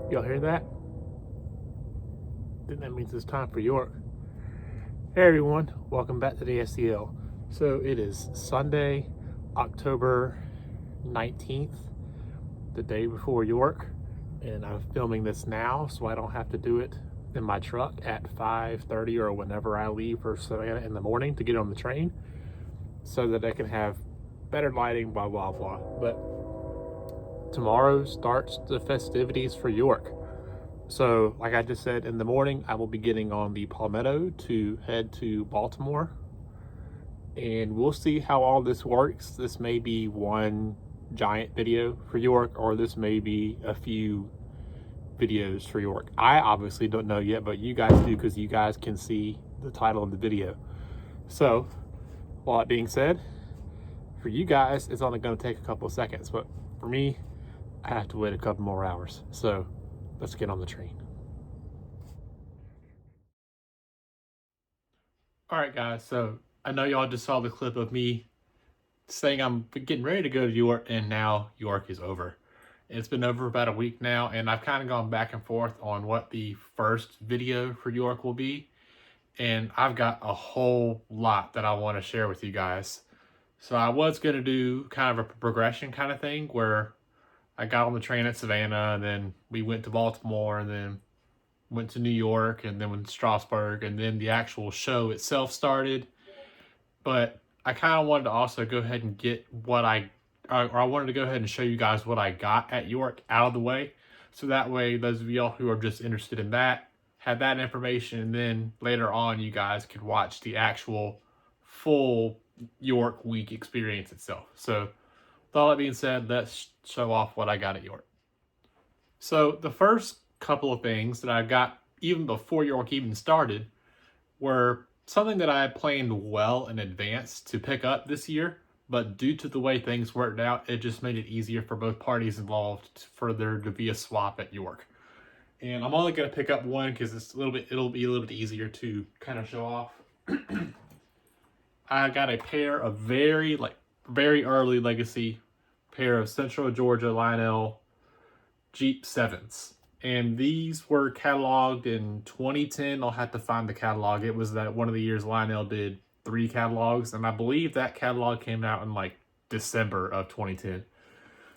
Y'all hear that? I think that means it's time for York. Hey everyone, welcome back to the SEL. So it is Sunday, October 19th, the day before York, and I'm filming this now so I don't have to do it in my truck at 5:30 or whenever I leave for Savannah in the morning to get on the train so that I can have better lighting, blah blah blah. But tomorrow starts the festivities for York. So, like I just said, in the morning, I will be getting on the Palmetto to head to Baltimore. And we'll see how all this works. This may be one giant video for York, or this may be a few videos for York. I obviously don't know yet, but you guys do because you guys can see the title of the video. So, all that being said, for you guys, it's only going to take a couple of seconds, but for me, I have to wait a couple more hours. So, let's get on the train. All right, guys. So I know y'all just saw the clip of me saying I'm getting ready to go to York, and now York is over. It's been over about a week now, and I've kind of gone back and forth on what the first video for York will be. And I've got a whole lot that I want to share with you guys. So I was going to do kind of a progression kind of thing where I got on the train at Savannah, and then we went to Baltimore, and then went to New York, and then went to Strasbourg, and then the actual show itself started. But I kind of wanted to also go ahead and get what I wanted to go ahead and show you guys what I got at York out of the way. So that way, those of y'all who are just interested in that have that information, and then later on, you guys could watch the actual full York week experience itself. So, with all that being said, let's show off what I got at York. So the first couple of things that I got even before York even started were something that I had planned well in advance to pick up this year, but due to the way things worked out, it just made it easier for both parties involved for there to be a swap at York. And I'm only going to pick up one because it'll be a little bit easier to kind of show off. I got a pair of very early legacy pair of Central Georgia Lionel Jeep 7s. And these were cataloged in 2010. I'll have to find the catalog. It was that one of the years Lionel did 3 catalogs, and I believe that catalog came out in like December of 2010.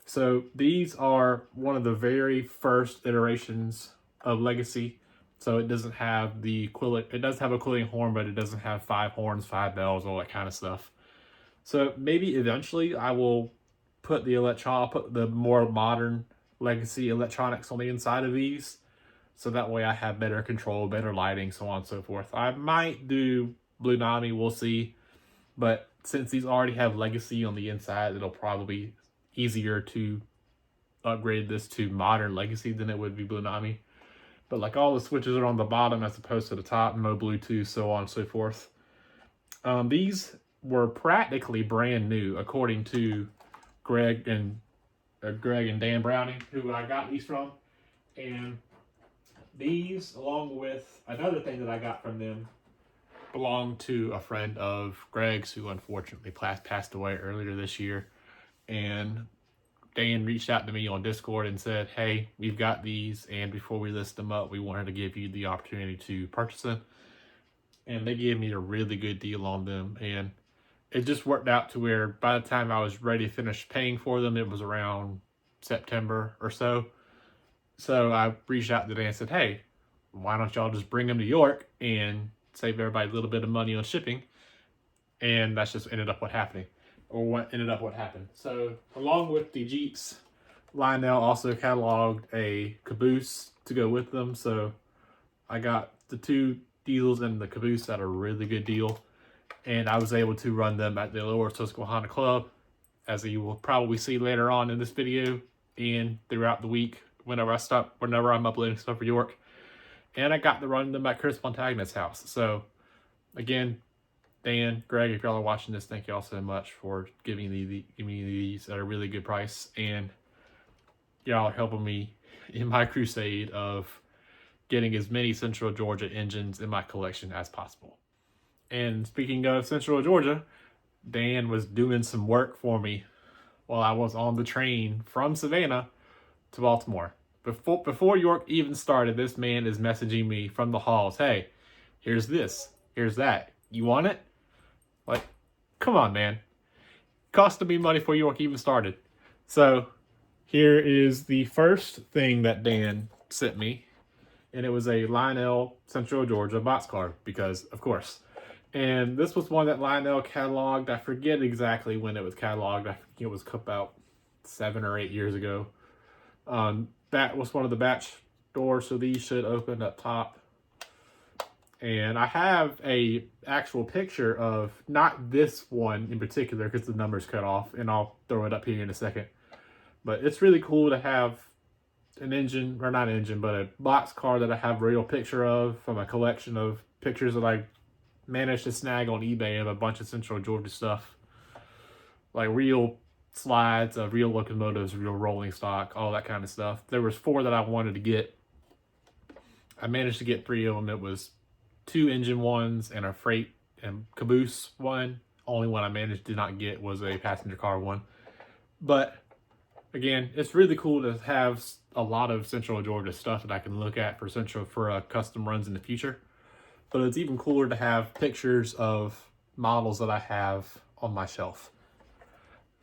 So these are one of the very first iterations of Legacy. So it doesn't have it does have a quilling horn, but it doesn't have 5 horns, 5 bells, all that kind of stuff. So maybe eventually I will put I'll put the more modern Legacy electronics on the inside of these, so that way I have better control, better lighting, so on and so forth. I might do Blue Nami, we'll see, but since these already have Legacy on the inside, it'll probably be easier to upgrade this to modern Legacy than it would be Blue Nami. But like all the switches are on the bottom as opposed to the top, no Bluetooth, so on and so forth. These were practically brand new according to Greg and Dan Browning, who I got these from. And these, along with another thing that I got from them, belong to a friend of Greg's who unfortunately passed away earlier this year. And Dan reached out to me on Discord and said, hey, we've got these, and before we list them up, we wanted to give you the opportunity to purchase them. And they gave me a really good deal on them, and it just worked out to where by the time I was ready to finish paying for them, it was around September or so. So I reached out to Dan and said, hey, why don't y'all just bring them to York and save everybody a little bit of money on shipping? And that's just ended up what happened. So along with the Jeeps, Lionel also cataloged a caboose to go with them. So I got the 2 diesels and the caboose at a really good deal. And I was able to run them at the Lower Susquehanna Club, as you will probably see later on in this video and throughout the week whenever I'm uploading stuff for York. And I got to run them at Chris Montagna's house. So again, Dan, Greg, if y'all are watching this, thank y'all so much for giving me these at a really good price. And y'all are helping me in my crusade of getting as many Central Georgia engines in my collection as possible. And speaking of Central Georgia, Dan was doing some work for me while I was on the train from Savannah to Baltimore. Before York even started, this man is messaging me from the halls. Hey, here's this. Here's that. You want it? Like, come on, man. Costed me money before York even started. So here is the first thing that Dan sent me. And it was a Lionel Central Georgia boxcar because, of course. And this was one that Lionel cataloged. I forget exactly when it was cataloged. I think it was about 7 or 8 years ago. That was one of the batch doors, so these should open up top. And I have a actual picture of, not this one in particular because the number's cut off, and I'll throw it up here in a second. But it's really cool to have an engine, or not an engine, but a boxcar that I have a real picture of from a collection of pictures that I managed to snag on eBay of a bunch of Central Georgia stuff. Like real slides of real locomotives, real rolling stock, all that kind of stuff. There was 4 that I wanted to get. I managed to get 3 of them. It was 2 engine ones and a freight and caboose one. Only one I managed to not get was a passenger car one. But again, it's really cool to have a lot of Central Georgia stuff that I can look at for custom runs in the future. But it's even cooler to have pictures of models that I have on my shelf.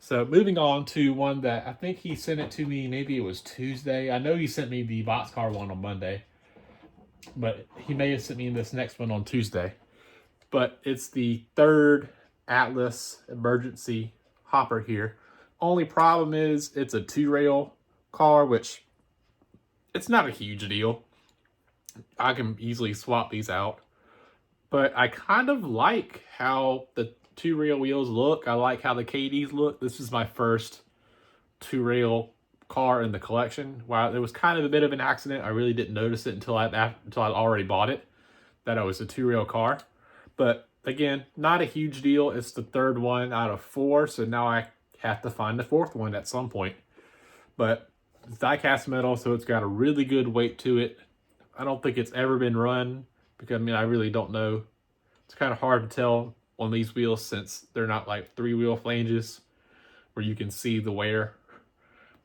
So moving on to one that I think he sent it to me, maybe it was Tuesday. I know he sent me the boxcar one on Monday, but he may have sent me this next one on Tuesday. But it's the 3rd Atlas emergency hopper here. Only problem is it's a 2-rail car, which it's not a huge deal. I can easily swap these out. But I kind of like how the 2-rail wheels look. I like how the KDs look. This is my first 2-rail car in the collection. Wow, it was kind of a bit of an accident. I really didn't notice it until I'd already bought it, that it was a 2-rail car. But again, not a huge deal. It's the 3rd one out of 4, so now I have to find the 4th one at some point. But it's die-cast metal, so it's got a really good weight to it. I don't think it's ever been run because, I really don't know. It's kind of hard to tell on these wheels since they're not like 3-wheel flanges where you can see the wear.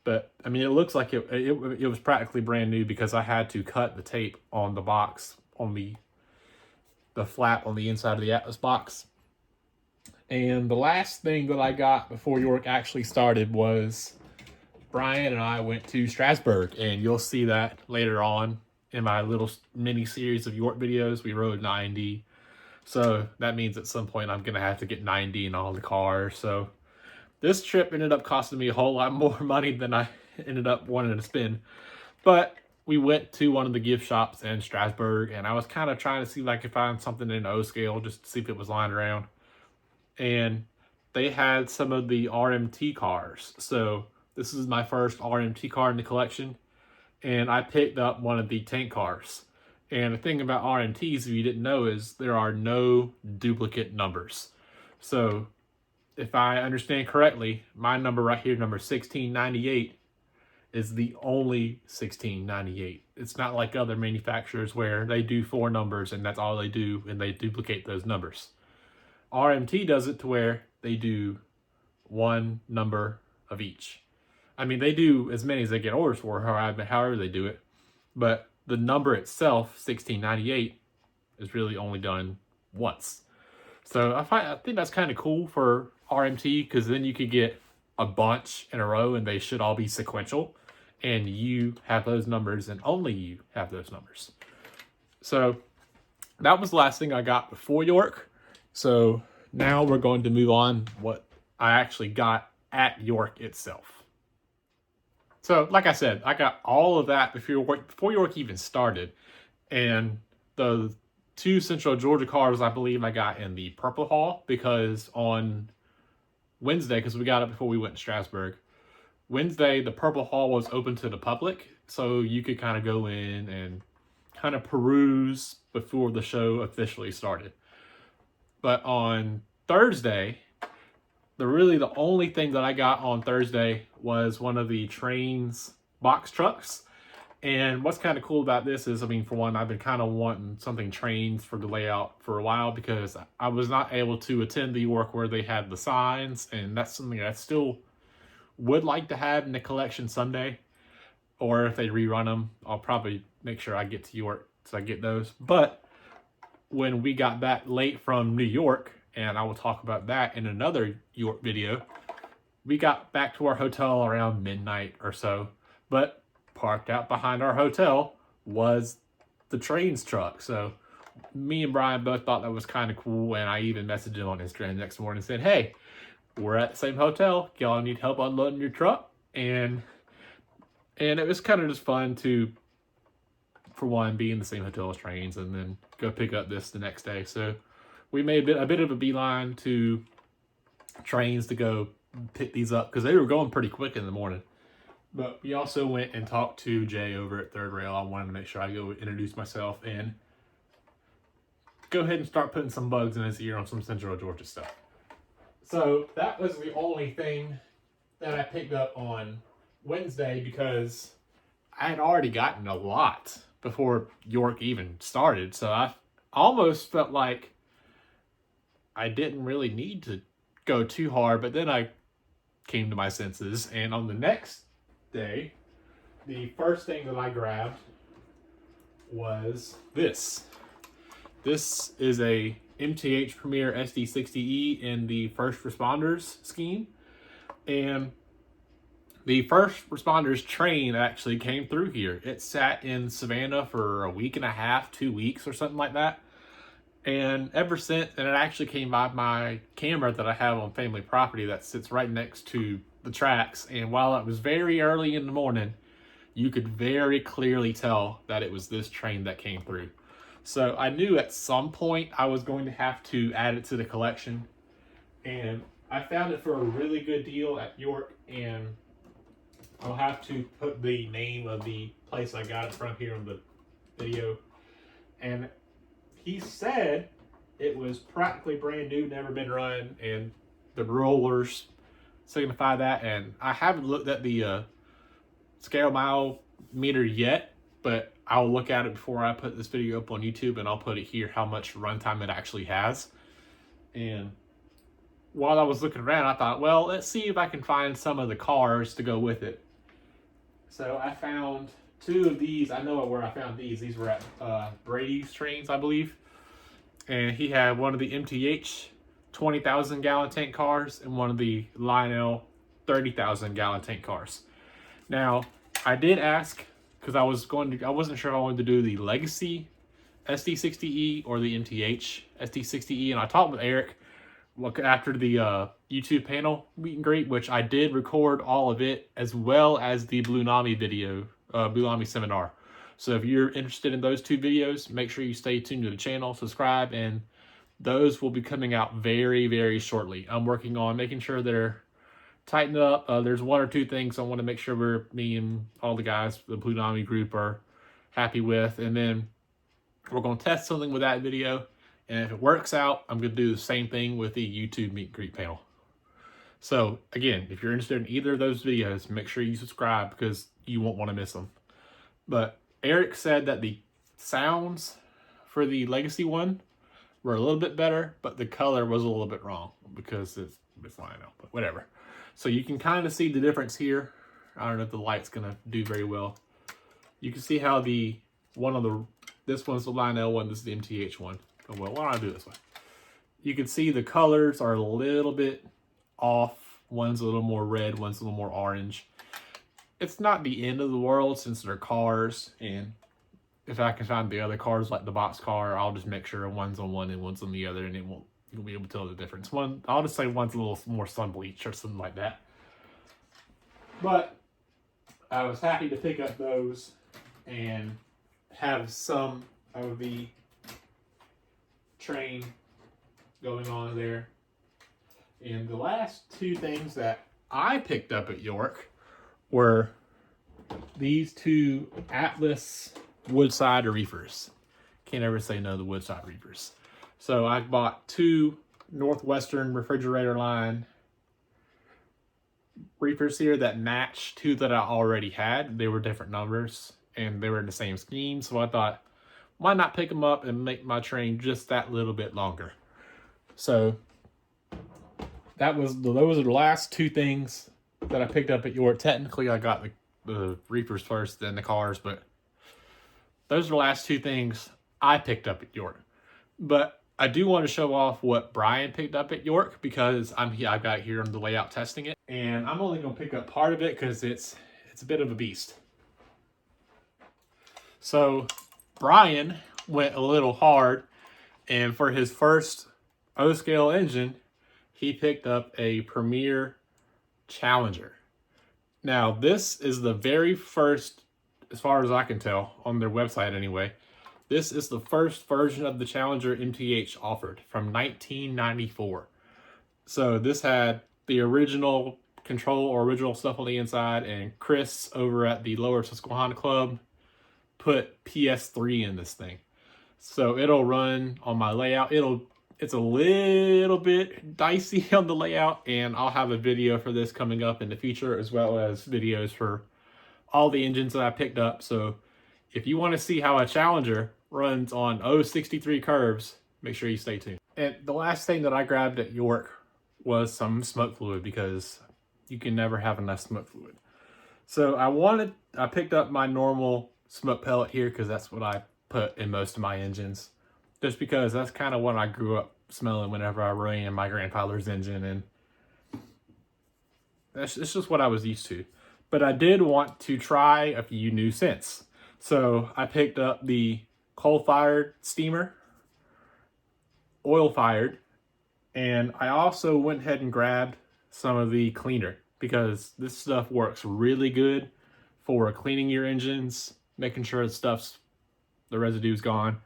But it looks like it was practically brand new because I had to cut the tape on the box, on the flap on the inside of the Atlas box. And the last thing that I got before York actually started was Brian and I went to Strasburg, and you'll see that later on in my little mini series of York videos. We rode 90. So that means at some point I'm going to have to get 90 in all the cars. So this trip ended up costing me a whole lot more money than I ended up wanting to spend. But we went to one of the gift shops in Strasburg, and I was kind of trying to see if I could find something in O scale just to see if it was lying around. And they had some of the RMT cars. So this is my first RMT car in the collection. And I picked up one of the tank cars. And the thing about RMTs, if you didn't know, is there are no duplicate numbers. So if I understand correctly, my number right here, number 1698, is the only 1698. It's not like other manufacturers where they do 4 numbers and that's all they do and they duplicate those numbers. RMT does it to where they do 1 number of each. They do as many as they get orders for, however they do it. But the number itself, 1698, is really only done once. So I think that's kind of cool for RMT, because then you could get a bunch in a row and they should all be sequential. And you have those numbers and only you have those numbers. So that was the last thing I got before York. So now we're going to move on what I actually got at York itself. So like I said, I got all of that before York even started. And the 2 Central Georgia cars, I believe I got in the Purple Hall, because on Wednesday, because we got it before we went to Strasburg, Wednesday, the Purple Hall was open to the public. So you could kind of go in and kind of peruse before the show officially started. But on Thursday, the only thing that I got on Thursday was one of the Trains box trucks. And what's kind of cool about this is, for one, I've been kind of wanting something Trains for the layout for a while, because I was not able to attend the York where they had the signs, and that's something I still would like to have in the collection someday. or if they rerun them, I'll probably make sure I get to York so I get those. But when we got back late from New York, and I will talk about that in another York video, we got back to our hotel around midnight or so, but parked out behind our hotel was the trains truck. So me and Brian both thought that was kind of cool, and I even messaged him on Instagram the next morning and said, hey, we're at the same hotel. Y'all need help unloading your truck? And it was kind of just fun to, for one, be in the same hotel as trains and then go pick up this the next day. So we made a bit of a beeline to trains to go pick these up because they were going pretty quick in the morning. But we also went and talked to Jay over at Third Rail. I wanted to make sure I go introduce myself and go ahead and start putting some bugs in his ear on some Central Georgia stuff. So that was the only thing that I picked up on Wednesday because I had already gotten a lot before York even started. So I almost felt like I didn't really need to go too hard, but then I came to my senses. And on the next day, the first thing that I grabbed was this. This is a MTH Premier SD60E in the First Responders scheme. And the First Responders train actually came through here. It sat in Savannah for a week and a half, 2 weeks or something like that. And ever since, and it actually came by my camera that I have on family property that sits right next to the tracks. And while it was very early in the morning, you could very clearly tell that it was this train that came through. So I knew at some point I was going to have to add it to the collection. And I found it for a really good deal at York, and I'll have to put the name of the place I got it from here on the video. And he said it was practically brand new, never been run, and the rollers signify that. And I haven't looked at the scale mile meter yet, but I'll look at it before I put this video up on YouTube, and I'll put it here how much runtime it actually has. And while I was looking around, I thought, well, let's see if I can find some of the cars to go with it. So I found two of these. I know where I found these. These were at Brady's Trains, I believe. And he had one of the MTH 20,000 gallon tank cars and one of the Lionel 30,000 gallon tank cars. Now, I did ask, because I wasn't sure if I wanted to do the Legacy SD60E or the MTH SD60E, and I talked with Eric after the YouTube panel meet and greet, which I did record all of it, as well as the Blue Nami video, Blue Nami seminar. So if you're interested in those two videos, make sure you stay tuned to the channel, subscribe, and those will be coming out very, very shortly. I'm working on making sure they're tightened up. There's one or two things I want to make sure me and all the guys, the Blue Nami group, are happy with. And then we're going to test something with that video. And if it works out, I'm going to do the same thing with the YouTube meet and greet panel. So again, if you're interested in either of those videos, make sure you subscribe because you won't want to miss them. But Eric said that the sounds for the Legacy one were a little bit better, but the color was a little bit wrong because it's Lionel, but whatever. So you can kind of see the difference here. I don't know if the light's going to do very well. You can see how this one's the Lionel one, this is the MTH one. Oh, well, why don't I do it this way? You can see the colors are a little bit off. One's a little more red, one's a little more orange. It's not the end of the world since they're cars, and if I can find the other cars like the box car, I'll just make sure one's on one and one's on the other, and you'll be able to tell the difference. I'll just say one's a little more sun bleached or something like that. But I was happy to pick up those and have some of the train going on there. And the last two things that I picked up at York were these two Atlas Woodside reefers. Can't ever say no to Woodside reefers. So I bought two Northwestern Refrigerator Line reefers here that match two that I already had. They were different numbers and they were in the same scheme. So I thought, why not pick them up and make my train just that little bit longer? So those are the last two things that I picked up at York. Technically, I got the Reapers first, then the cars, but those are the last two things I picked up at York. But I do want to show off what Brian picked up at York because I've got it here on the layout testing it, and I'm only going to pick up part of it because it's a bit of a beast. So Brian went a little hard, and for his first O-scale engine, he picked up a Premier Challenger. Now, this is the very first, as far as I can tell, on their website anyway, this is the first version of the Challenger MTH offered from 1994. So this had the original control or original stuff on the inside, and Chris over at the Lower Susquehanna Club put PS3 in this thing. So it'll run on my layout. It's a little bit dicey on the layout, and I'll have a video for this coming up in the future, as well as videos for all the engines that I picked up. So if you want to see how a Challenger runs on 063 curves, make sure you stay tuned. And the last thing that I grabbed at York was some smoke fluid, because you can never have enough smoke fluid. So I picked up my normal smoke pellet here because that's what I put in most of my engines, just because that's kind of what I grew up smelling whenever I ran my grandfather's engine, and it's just what I was used to. But I did want to try a few new scents. So I picked up the coal-fired steamer, oil-fired, and I also went ahead and grabbed some of the cleaner, because this stuff works really good for cleaning your engines, making sure the residue's gone.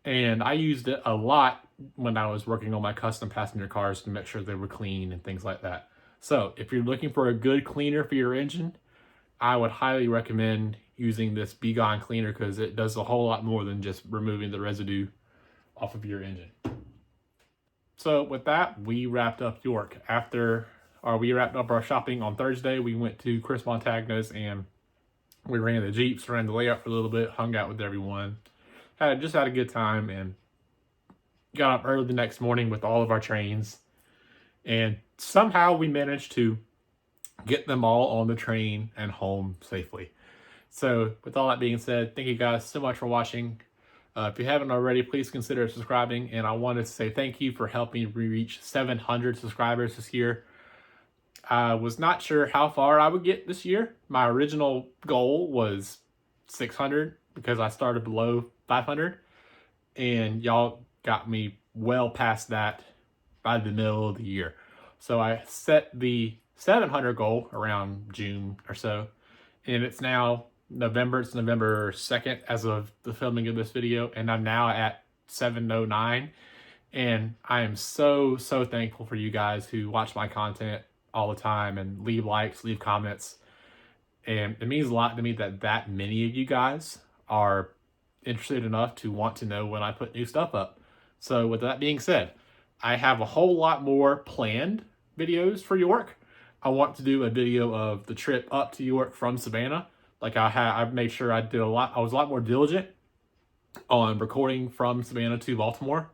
And I used it a lot when I was working on my custom passenger cars to make sure they were clean and things like that. So if you're looking for a good cleaner for your engine, I would highly recommend using this B Gone cleaner, because it does a whole lot more than just removing the residue off of your engine. So with that, we wrapped up York. We wrapped up our shopping on Thursday. We went to Chris Montagna's and we ran the Jeeps, ran the layout for a little bit, hung out with everyone. Just had a good time, and got up early the next morning with all of our trains. And somehow we managed to get them all on the train and home safely. So with all that being said, thank you guys so much for watching. If you haven't already, please consider subscribing. And I wanted to say thank you for helping me reach 700 subscribers this year. I was not sure how far I would get this year. My original goal was 600 because I started below 500. And y'all got me well past that by the middle of the year. So I set the 700 goal around June or so. And it's now November. It's November 2nd as of the filming of this video. And I'm now at 709. And I am so thankful for you guys who watch my content all the time and leave likes, leave comments. And it means a lot to me that many of you guys are interested enough to want to know when I put new stuff up. So with that being said, I have a whole lot more planned videos for York. I want to do a video of the trip up to York from Savannah. Like I've made sure I was a lot more diligent on recording from Savannah to Baltimore.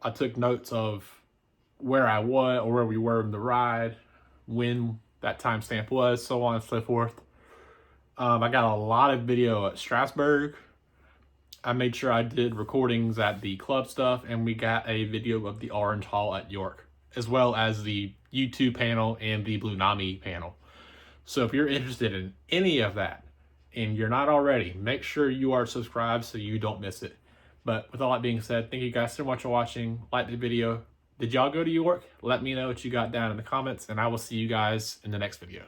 I took notes of where I was or where we were in the ride, when that timestamp was, so on and so forth. I got a lot of video at Strasburg. I made sure I did recordings at the club stuff, and we got a video of the Orange Hall at York, as well as the U2 panel and the Blue Nami panel. So if you're interested in any of that, and you're not already, make sure you are subscribed so you don't miss it. But with all that being said, thank you guys so much for watching. Like the video. Did y'all go to York? Let me know what you got down in the comments, and I will see you guys in the next video.